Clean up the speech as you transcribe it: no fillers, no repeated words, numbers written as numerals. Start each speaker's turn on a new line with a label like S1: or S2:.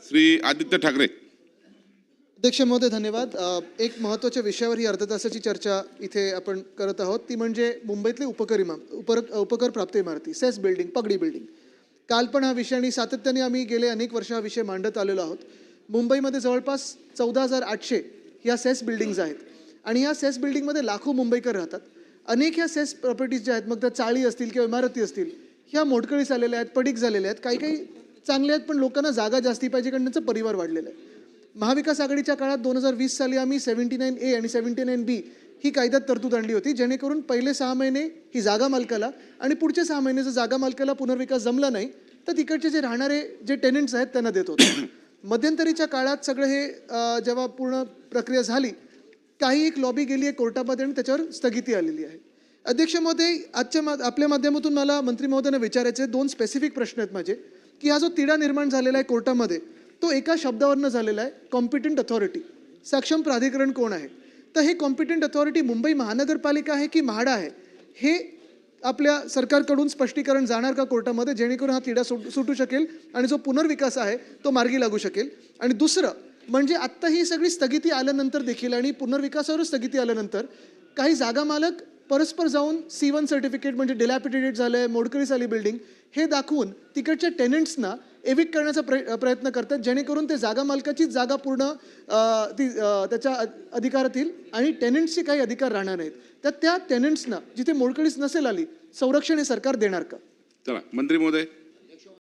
S1: श्री आदित्य ठाकरे.
S2: अध्यक्ष महोदय धन्यवाद. एक महत्त्वाच्या विषयावर ही अर्ध्या तासाची चर्चा इथे आपण करत आहोत, ती म्हणजे मुंबईतले उपकर प्राप्त इमारती, सेस बिल्डिंग, पगडी बिल्डिंग. काल पण हा विषय आणि सातत्याने आम्ही गेले अनेक वर्ष हा विषय मांडत आलेलो आहोत. मुंबईमध्ये जवळपास 14,800 ह्या सेस बिल्डिंग्ज आहेत आणि ह्या सेस बिल्डिंगमध्ये लाखो मुंबईकर राहतात. अनेक ह्या सेस प्रॉपर्टीज ज्या आहेत, मग त्या चाळी असतील किंवा इमारती असतील, ह्या मोडकळीस आलेल्या आहेत, पडीक झालेल्या आहेत. काही काही चांगल्या आहेत, पण लोकांना जागा जास्ती पाहिजे कारण त्यांचा परिवार वाढलेला आहे. महाविकास आघाडीच्या काळात 2020 साली आम्ही 79A आणि 79B ही कायद्यात तरतूद आणली होती, जेणेकरून पहिले 6 महिने ही जागा मालकाला आणि पुढचे 6 महिने जर जागा मालकाला पुनर्विकास जमला नाही तर तिकडचे जे राहणारे जे टेनंट्स आहेत त्यांना देत होते. मध्यंतरीच्या काळात सगळं हे जेव्हा पूर्ण प्रक्रिया झाली, काही एक लॉबी गेली आहे कोर्टामध्ये आणि त्याच्यावर स्थगिती आलेली आहे. अध्यक्ष महोदय, आपल्या माध्यमातून मला मंत्री महोदयांना विचारायचे 2 स्पेसिफिक प्रश्न आहेत माझे, की हा जो तिढा निर्माण झालेला आहे कोर्टामध्ये तो एका शब्दावरनं झालेला आहे, कॉम्पिटंट अथॉरिटी. सक्षम प्राधिकरण कोण आहे? तर हे कॉम्पिटंट अथॉरिटी मुंबई महानगरपालिका आहे की म्हाडा आहे, हे आपल्या सरकारकडून स्पष्टीकरण जाणार का कोर्टामध्ये, जेणेकरून हा तिढा सुटू शकेल आणि जो पुनर्विकास आहे तो मार्गी लागू शकेल. आणि दुसरं म्हणजे आत्ता ही सगळी स्थगिती आल्यानंतर देखील आणि पुनर्विकासावर स्थगिती आल्यानंतर काही जागा मालक परस्पर जाऊन C1 सर्टिफिकेट म्हणजे डिलॅपिडेटेड झालं आहे, मोडकळीस आली बिल्डिंग, हे दाखवून तिकडच्या टेनंट्सना एविक्ट करण्याचा प्रयत्न करतात, जेणेकरून ते जागा मालकाचीच जागा पूर्ण त्याच्या अधिकारात येईल आणि टेनंट्सचे काही अधिकार राहणार नाहीत. तर त्या टेनंट्सना जिथे मोडकळीस नसेल आली, संरक्षण हे सरकार देणार का?
S1: चला मंत्री महोदय.